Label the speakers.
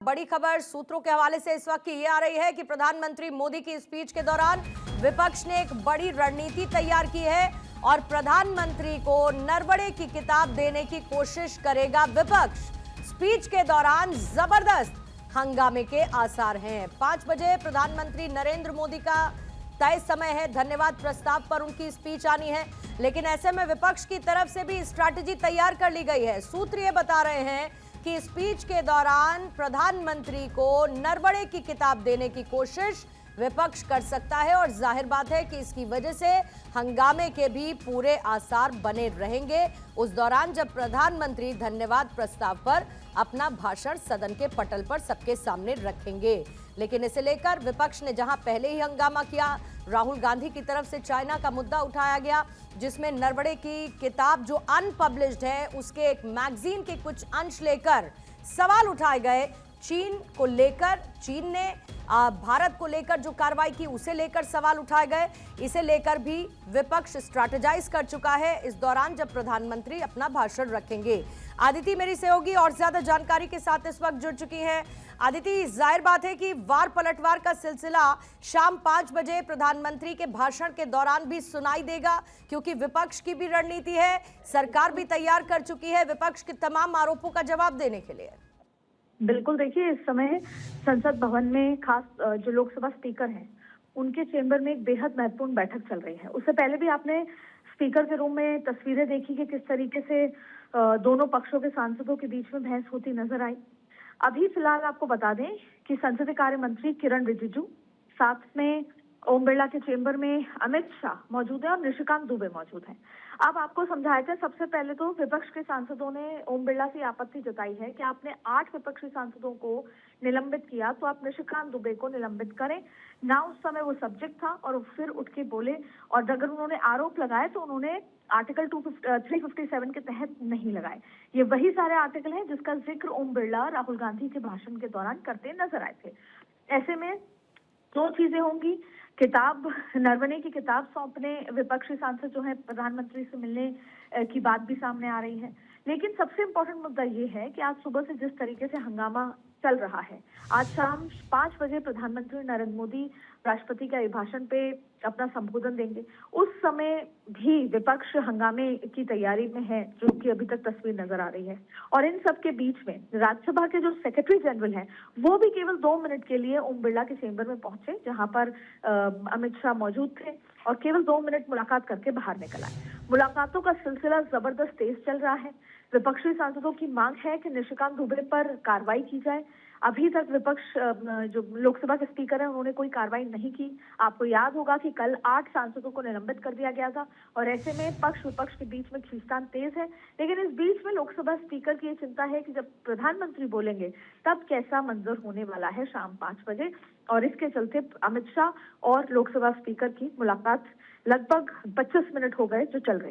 Speaker 1: बड़ी खबर सूत्रों के हवाले से इस वक्त ये आ रही है कि प्रधानमंत्री मोदी की स्पीच के दौरान विपक्ष ने एक बड़ी रणनीति तैयार की है और प्रधानमंत्री को नरबड़े की किताब देने की कोशिश करेगा विपक्ष। स्पीच के दौरान जबरदस्त हंगामे के आसार हैं। 5 बजे प्रधानमंत्री नरेंद्र मोदी का तय समय है, धन्यवाद प्रस्ताव पर उनकी स्पीच आनी है, लेकिन ऐसे में विपक्ष की तरफ से भी स्ट्रैटेजी तैयार कर ली गई है। सूत्र ये बता रहे हैं कि स्पीच के दौरान प्रधानमंत्री को नरबड़े की किताब देने की कोशिश विपक्ष कर सकता है और जाहिर बात है कि इसकी वजह से हंगामे के भी पूरे आसार बने रहेंगे उस दौरान जब प्रधानमंत्री धन्यवाद प्रस्ताव पर अपना भाषण सदन के पटल पर सबके सामने रखेंगे। लेकिन इसे लेकर विपक्ष ने जहां पहले ही हंगामा किया, राहुल गांधी की तरफ से चाइना का मुद्दा उठाया गया जिसमें नरबड़े की किताब जो अनपब्लिश्ड है उसके एक मैगजीन के कुछ अंश लेकर सवाल उठाए गए। चीन को लेकर, चीन ने भारत को लेकर जो कार्रवाई की उसे लेकर सवाल उठाए गए, इसे लेकर भी विपक्ष स्ट्रैटेजाइज कर चुका है इस दौरान जब प्रधानमंत्री अपना भाषण रखेंगे। आदिति मेरी सहयोगी और ज्यादा जानकारी के साथ इस वक्त जुड़ चुकी हैं। आदिति, जाहिर बात है कि वार पलटवार का सिलसिला शाम 5 बजे प्रधानमंत्री के भाषण के दौरान भी सुनाई देगा क्योंकि विपक्ष की भी रणनीति है, सरकार भी तैयार कर चुकी है विपक्ष के तमाम आरोपों का जवाब देने के लिए।
Speaker 2: बिल्कुल, देखिए इस समय संसद भवन में खास जो लोकसभा स्पीकर हैं उनके चेंबर में एक बेहद महत्वपूर्ण बैठक चल रही है। उससे पहले भी आपने स्पीकर के रूम में तस्वीरें देखी कि किस तरीके से दोनों पक्षों के सांसदों के बीच में बहस होती नजर आई। अभी फिलहाल आपको बता दें कि संसदीय कार्य मंत्री किरण रिजिजू, साथ में ओम बिरला के चेंबर में अमित शाह मौजूद है और निशिकांत दुबे मौजूद हैं। अब आपको समझाया जाए, सबसे पहले तो विपक्ष के सांसदों ने ओम बिरला से आपत्ति जताई है कि आपने 8 विपक्षी सांसदों को निलंबित किया तो आप निशिकांत दुबे को निलंबित करें ना। उस समय वो सब्जेक्ट था और फिर उठ के बोले और अगर उन्होंने आरोप लगाए तो उन्होंने आर्टिकल 357 के तहत नहीं लगाए। ये वही सारे आर्टिकल हैं जिसका जिक्र ओम बिरला राहुल गांधी के भाषण के दौरान करते नजर आए थे। ऐसे में 2 चीजें होंगी, किताब, नरवणे की किताब सौंपने विपक्षी सांसद जो है प्रधानमंत्री से मिलने की बात भी सामने आ रही है। लेकिन सबसे इम्पोर्टेंट मुद्दा ये है कि आज सुबह से जिस तरीके से हंगामा चल रहा है, आज शाम 5 बजे प्रधानमंत्री नरेंद्र मोदी राष्ट्रपति के अभिभाषण पे अपना संबोधन देंगे। उस समय भी विपक्ष हंगामे की तैयारी में है जो कि अभी तक तस्वीर नजर आ रही है। और इन सब के बीच में राज्यसभा के जो सेक्रेटरी जनरल हैं वो भी केवल 2 मिनट के लिए ओम बिरला के चेंबर में पहुंचे जहां पर अमित शाह मौजूद थे और केवल 2 मिनट मुलाकात करके बाहर निकल आए। मुलाकातों का सिलसिला जबरदस्त तेज चल रहा है। विपक्षी सांसदों की मांग है कि निशिकांत दुबे पर कार्रवाई की जाए। अभी तक विपक्ष जो लोकसभा के स्पीकर हैं उन्होंने कोई कार्रवाई नहीं की। आपको याद होगा कि कल 8 सांसदों को निलंबित कर दिया गया था और ऐसे में पक्ष विपक्ष के बीच में खींचतान तेज है। लेकिन इस बीच में लोकसभा स्पीकर की ये चिंता है कि जब प्रधानमंत्री बोलेंगे तब कैसा मंजर होने वाला है शाम 5 बजे, और इसके चलते अमित शाह और लोकसभा स्पीकर की मुलाकात लगभग 25 मिनट हो गए जो चल रही है।